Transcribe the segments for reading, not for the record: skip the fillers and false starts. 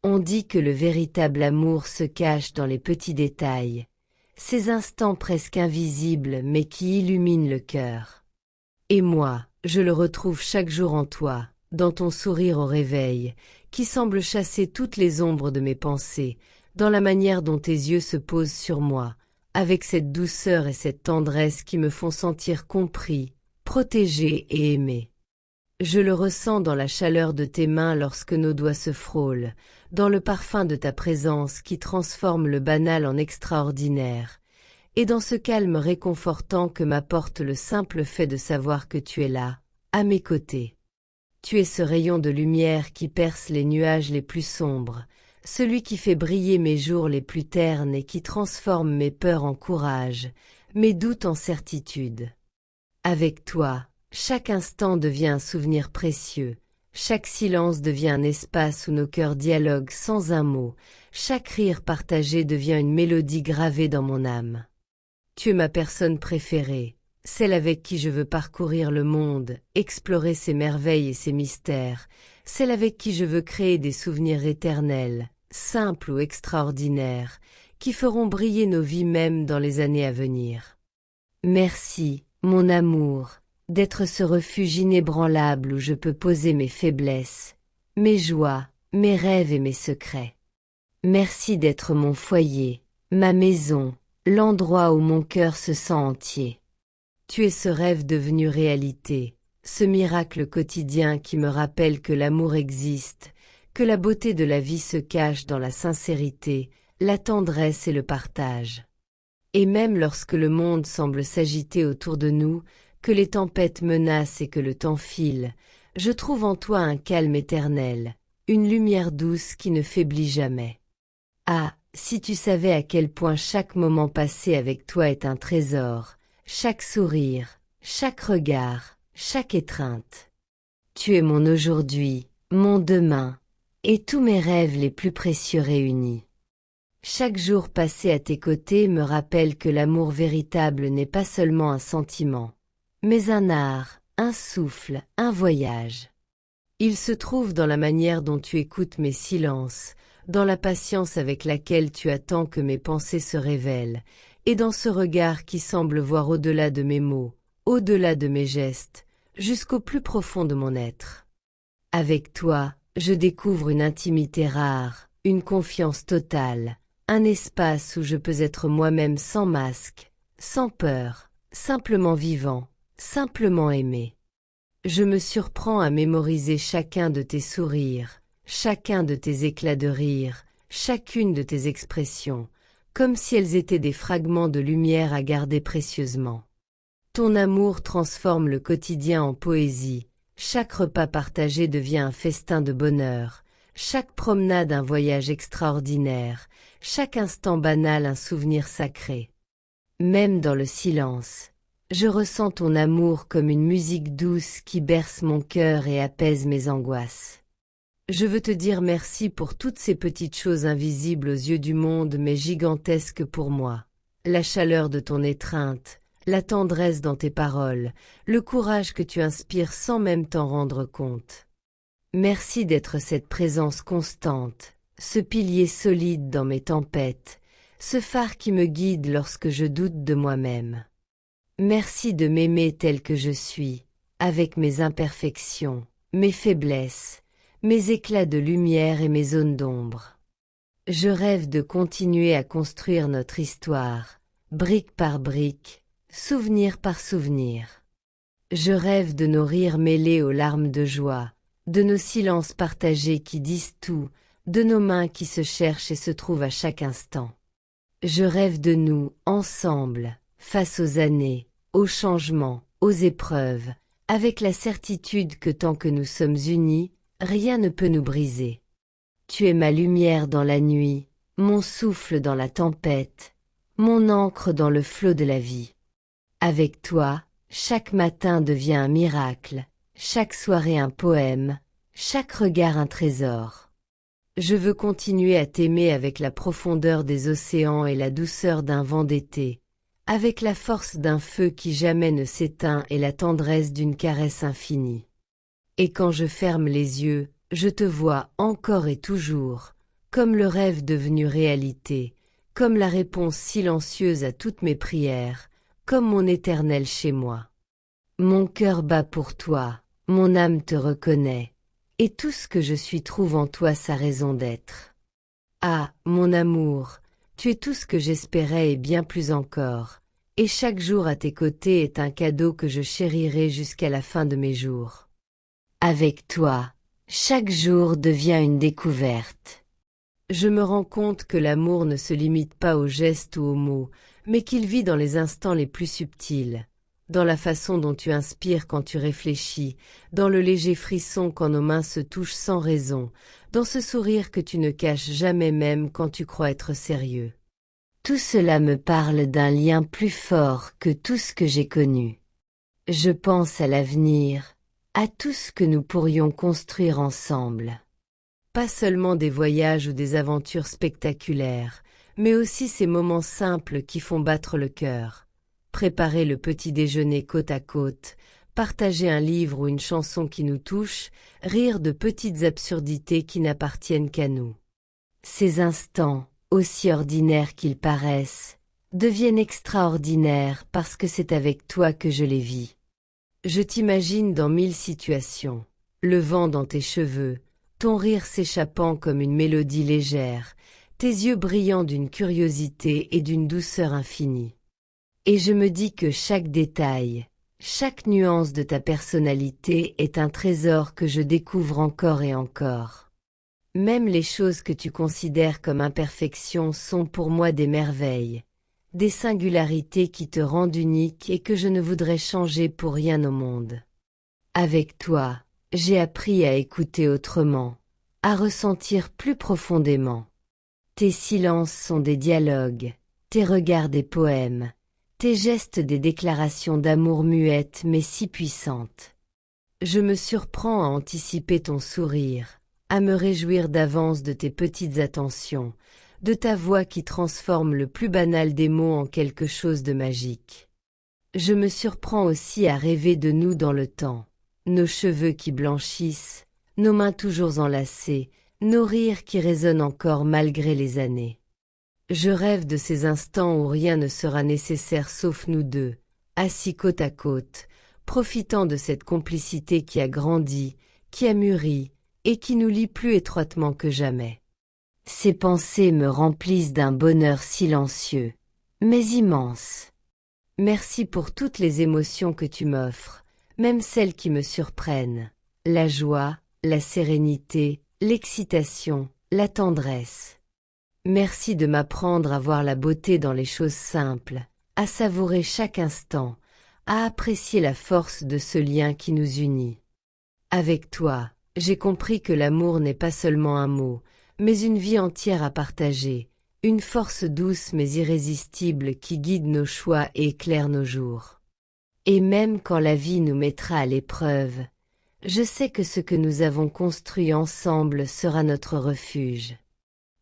On dit que le véritable amour se cache dans les petits détails, ces instants presque invisibles mais qui illuminent le cœur. Et moi, je le retrouve chaque jour en toi, dans ton sourire au réveil, qui semble chasser toutes les ombres de mes pensées, dans la manière dont tes yeux se posent sur moi, avec cette douceur et cette tendresse qui me font sentir compris, protégé et aimé. Je le ressens dans la chaleur de tes mains lorsque nos doigts se frôlent, dans le parfum de ta présence qui transforme le banal en extraordinaire, et dans ce calme réconfortant que m'apporte le simple fait de savoir que tu es là, à mes côtés. Tu es ce rayon de lumière qui perce les nuages les plus sombres, celui qui fait briller mes jours les plus ternes et qui transforme mes peurs en courage, mes doutes en certitude. Avec toi, chaque instant devient un souvenir précieux, chaque silence devient un espace où nos cœurs dialoguent sans un mot, chaque rire partagé devient une mélodie gravée dans mon âme. Tu es ma personne préférée, celle avec qui je veux parcourir le monde, explorer ses merveilles et ses mystères, celle avec qui je veux créer des souvenirs éternels, simples ou extraordinaires, qui feront briller nos vies même dans les années à venir. Merci, mon amour, d'être ce refuge inébranlable où je peux poser mes faiblesses, mes joies, mes rêves et mes secrets. Merci d'être mon foyer, ma maison, l'endroit où mon cœur se sent entier. Tu es ce rêve devenu réalité, ce miracle quotidien qui me rappelle que l'amour existe, que la beauté de la vie se cache dans la sincérité, la tendresse et le partage. Et même lorsque le monde semble s'agiter autour de nous, que les tempêtes menacent et que le temps file, je trouve en toi un calme éternel, une lumière douce qui ne faiblit jamais. Ah, si tu savais à quel point chaque moment passé avec toi est un trésor, chaque sourire, chaque regard, chaque étreinte. Tu es mon aujourd'hui, mon demain, et tous mes rêves les plus précieux réunis. Chaque jour passé à tes côtés me rappelle que l'amour véritable n'est pas seulement un sentiment, mais un art, un souffle, un voyage. Il se trouve dans la manière dont tu écoutes mes silences, dans la patience avec laquelle tu attends que mes pensées se révèlent, et dans ce regard qui semble voir au-delà de mes mots, au-delà de mes gestes, jusqu'au plus profond de mon être. Avec toi, je découvre une intimité rare, une confiance totale, un espace où je peux être moi-même sans masque, sans peur, simplement vivant, simplement aimé. Je me surprends à mémoriser chacun de tes sourires, chacun de tes éclats de rire, chacune de tes expressions, comme si elles étaient des fragments de lumière à garder précieusement. Ton amour transforme le quotidien en poésie, chaque repas partagé devient un festin de bonheur, chaque promenade un voyage extraordinaire, chaque instant banal un souvenir sacré. Même dans le silence, je ressens ton amour comme une musique douce qui berce mon cœur et apaise mes angoisses. Je veux te dire merci pour toutes ces petites choses invisibles aux yeux du monde mais gigantesques pour moi. La chaleur de ton étreinte, la tendresse dans tes paroles, le courage que tu inspires sans même t'en rendre compte. Merci d'être cette présence constante, ce pilier solide dans mes tempêtes, ce phare qui me guide lorsque je doute de moi-même. Merci de m'aimer tel que je suis, avec mes imperfections, mes faiblesses, mes éclats de lumière et mes zones d'ombre. Je rêve de continuer à construire notre histoire, brique par brique, souvenir par souvenir. Je rêve de nos rires mêlés aux larmes de joie, de nos silences partagés qui disent tout, de nos mains qui se cherchent et se trouvent à chaque instant. Je rêve de nous, ensemble, face aux années, aux changements, aux épreuves, avec la certitude que tant que nous sommes unis, rien ne peut nous briser. Tu es ma lumière dans la nuit, mon souffle dans la tempête, mon encre dans le flot de la vie. Avec toi, chaque matin devient un miracle, chaque soirée un poème, chaque regard un trésor. Je veux continuer à t'aimer avec la profondeur des océans et la douceur d'un vent d'été, avec la force d'un feu qui jamais ne s'éteint et la tendresse d'une caresse infinie. Et quand je ferme les yeux, je te vois encore et toujours, comme le rêve devenu réalité, comme la réponse silencieuse à toutes mes prières, comme mon éternel chez moi. Mon cœur bat pour toi, mon âme te reconnaît, et tout ce que je suis trouve en toi sa raison d'être. Ah, mon amour, tu es tout ce que j'espérais et bien plus encore, et chaque jour à tes côtés est un cadeau que je chérirai jusqu'à la fin de mes jours. Avec toi, chaque jour devient une découverte. Je me rends compte que l'amour ne se limite pas aux gestes ou aux mots, mais qu'il vit dans les instants les plus subtils, dans la façon dont tu inspires quand tu réfléchis, dans le léger frisson quand nos mains se touchent sans raison, dans ce sourire que tu ne caches jamais même quand tu crois être sérieux. Tout cela me parle d'un lien plus fort que tout ce que j'ai connu. Je pense à l'avenir, à tout ce que nous pourrions construire ensemble. Pas seulement des voyages ou des aventures spectaculaires, mais aussi ces moments simples qui font battre le cœur. Préparer le petit déjeuner côte à côte, partager un livre ou une chanson qui nous touche, rire de petites absurdités qui n'appartiennent qu'à nous. Ces instants, aussi ordinaires qu'ils paraissent, deviennent extraordinaires parce que c'est avec toi que je les vis. Je t'imagine dans 1000 situations, le vent dans tes cheveux, ton rire s'échappant comme une mélodie légère, tes yeux brillant d'une curiosité et d'une douceur infinie. Et je me dis que chaque détail, chaque nuance de ta personnalité est un trésor que je découvre encore et encore. Même les choses que tu considères comme imperfections sont pour moi des merveilles, des singularités qui te rendent unique et que je ne voudrais changer pour rien au monde. Avec toi, j'ai appris à écouter autrement, à ressentir plus profondément. Tes silences sont des dialogues, tes regards des poèmes, tes gestes des déclarations d'amour muettes mais si puissantes. Je me surprends à anticiper ton sourire, à me réjouir d'avance de tes petites attentions, de ta voix qui transforme le plus banal des mots en quelque chose de magique. Je me surprends aussi à rêver de nous dans le temps, nos cheveux qui blanchissent, nos mains toujours enlacées, nos rires qui résonnent encore malgré les années. Je rêve de ces instants où rien ne sera nécessaire sauf nous deux, assis côte à côte, profitant de cette complicité qui a grandi, qui a mûri, et qui nous lie plus étroitement que jamais. Ces pensées me remplissent d'un bonheur silencieux, mais immense. Merci pour toutes les émotions que tu m'offres, même celles qui me surprennent, la joie, la sérénité, l'excitation, la tendresse. Merci de m'apprendre à voir la beauté dans les choses simples, à savourer chaque instant, à apprécier la force de ce lien qui nous unit. Avec toi, j'ai compris que l'amour n'est pas seulement un mot, mais une vie entière à partager, une force douce mais irrésistible qui guide nos choix et éclaire nos jours. Et même quand la vie nous mettra à l'épreuve, je sais que ce que nous avons construit ensemble sera notre refuge.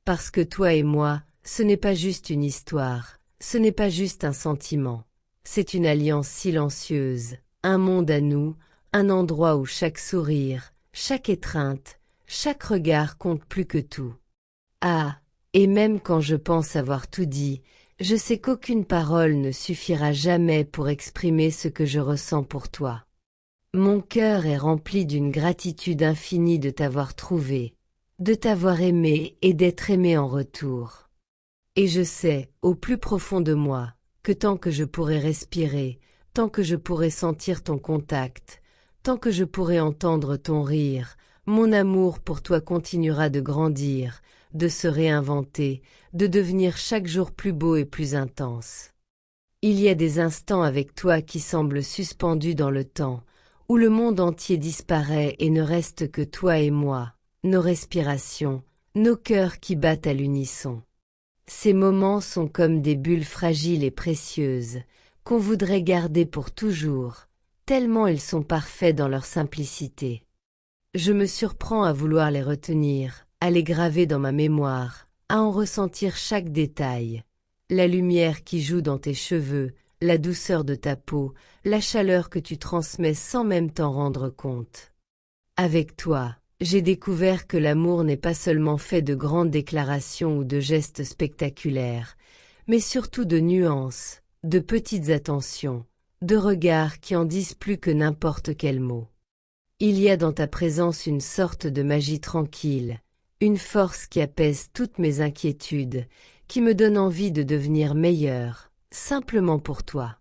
Parce que toi et moi, ce n'est pas juste une histoire, ce n'est pas juste un sentiment, c'est une alliance silencieuse, un monde à nous, un endroit où chaque sourire, chaque étreinte, chaque regard compte plus que tout. Ah, et même quand je pense avoir tout dit, je sais qu'aucune parole ne suffira jamais pour exprimer ce que je ressens pour toi. Mon cœur est rempli d'une gratitude infinie de t'avoir trouvé, de t'avoir aimé et d'être aimé en retour. Et je sais, au plus profond de moi, que tant que je pourrai respirer, tant que je pourrai sentir ton contact, tant que je pourrai entendre ton rire, mon amour pour toi continuera de grandir, de se réinventer, de devenir chaque jour plus beau et plus intense. Il y a des instants avec toi qui semblent suspendus dans le temps, où le monde entier disparaît et ne reste que toi et moi, nos respirations, nos cœurs qui battent à l'unisson. Ces moments sont comme des bulles fragiles et précieuses, qu'on voudrait garder pour toujours, tellement ils sont parfaits dans leur simplicité. Je me surprends à vouloir les retenir, à les graver dans ma mémoire, à en ressentir chaque détail. La lumière qui joue dans tes cheveux, la douceur de ta peau, la chaleur que tu transmets sans même t'en rendre compte. Avec toi, J'ai découvert que l'amour n'est pas seulement fait de grandes déclarations ou de gestes spectaculaires, mais surtout de nuances, de petites attentions, de regards qui en disent plus que n'importe quel mot. Il y a dans ta présence une sorte de magie tranquille, une force qui apaise toutes mes inquiétudes, qui me donne envie de devenir meilleur, simplement pour toi.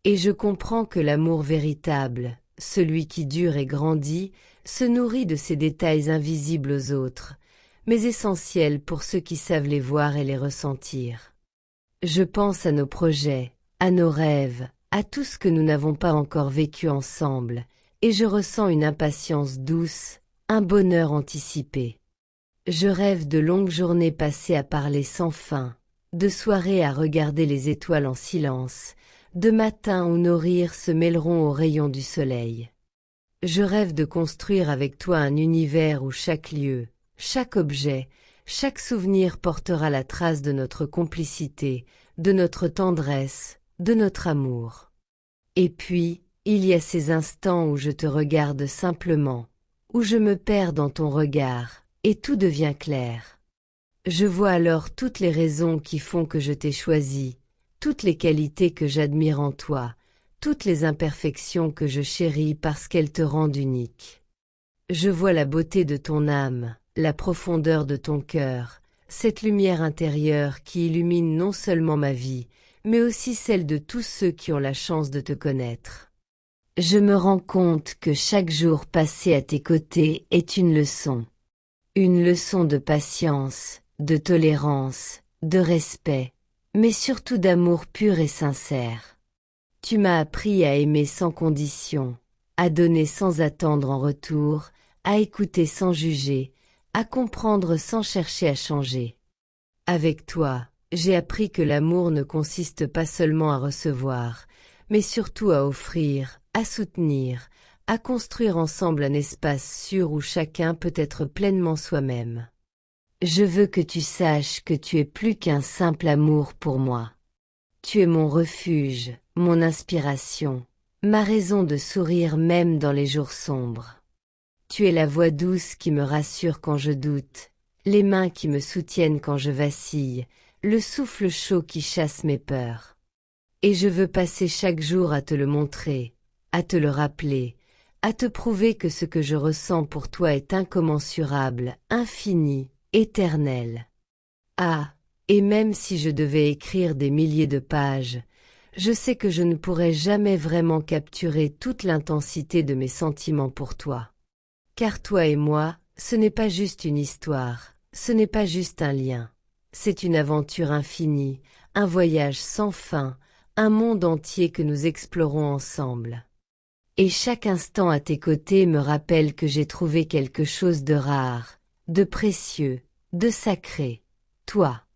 Et je comprends que l'amour véritable, celui qui dure et grandit, se nourrit de ces détails invisibles aux autres, mais essentiels pour ceux qui savent les voir et les ressentir. Je pense à nos projets, à nos rêves, à tout ce que nous n'avons pas encore vécu ensemble, et je ressens une impatience douce, un bonheur anticipé. Je rêve de longues journées passées à parler sans fin, de soirées à regarder les étoiles en silence, de matins où nos rires se mêleront aux rayons du soleil. Je rêve de construire avec toi un univers où chaque lieu, chaque objet, chaque souvenir portera la trace de notre complicité, de notre tendresse, de notre amour. Et puis, il y a ces instants où je te regarde simplement, où je me perds dans ton regard, et tout devient clair. Je vois alors toutes les raisons qui font que je t'ai choisi, toutes les qualités que j'admire en toi, toutes les imperfections que je chéris parce qu'elles te rendent unique. Je vois la beauté de ton âme, la profondeur de ton cœur, cette lumière intérieure qui illumine non seulement ma vie, mais aussi celle de tous ceux qui ont la chance de te connaître. Je me rends compte que chaque jour passé à tes côtés est une leçon de patience, de tolérance, de respect, mais surtout d'amour pur et sincère. Tu m'as appris à aimer sans condition, à donner sans attendre en retour, à écouter sans juger, à comprendre sans chercher à changer. Avec toi, j'ai appris que l'amour ne consiste pas seulement à recevoir, mais surtout à offrir, à soutenir, à construire ensemble un espace sûr où chacun peut être pleinement soi-même. Je veux que tu saches que tu es plus qu'un simple amour pour moi. Tu es mon refuge, mon inspiration, ma raison de sourire même dans les jours sombres. Tu es la voix douce qui me rassure quand je doute, les mains qui me soutiennent quand je vacille, le souffle chaud qui chasse mes peurs. Et je veux passer chaque jour à te le montrer, à te le rappeler, à te prouver que ce que je ressens pour toi est incommensurable, infini, éternel. Ah, et même si je devais écrire des milliers de pages, je sais que je ne pourrais jamais vraiment capturer toute l'intensité de mes sentiments pour toi. Car toi et moi, ce n'est pas juste une histoire, ce n'est pas juste un lien. C'est une aventure infinie, un voyage sans fin, un monde entier que nous explorons ensemble. Et chaque instant à tes côtés me rappelle que j'ai trouvé quelque chose de rare, de précieux, de sacré, toi.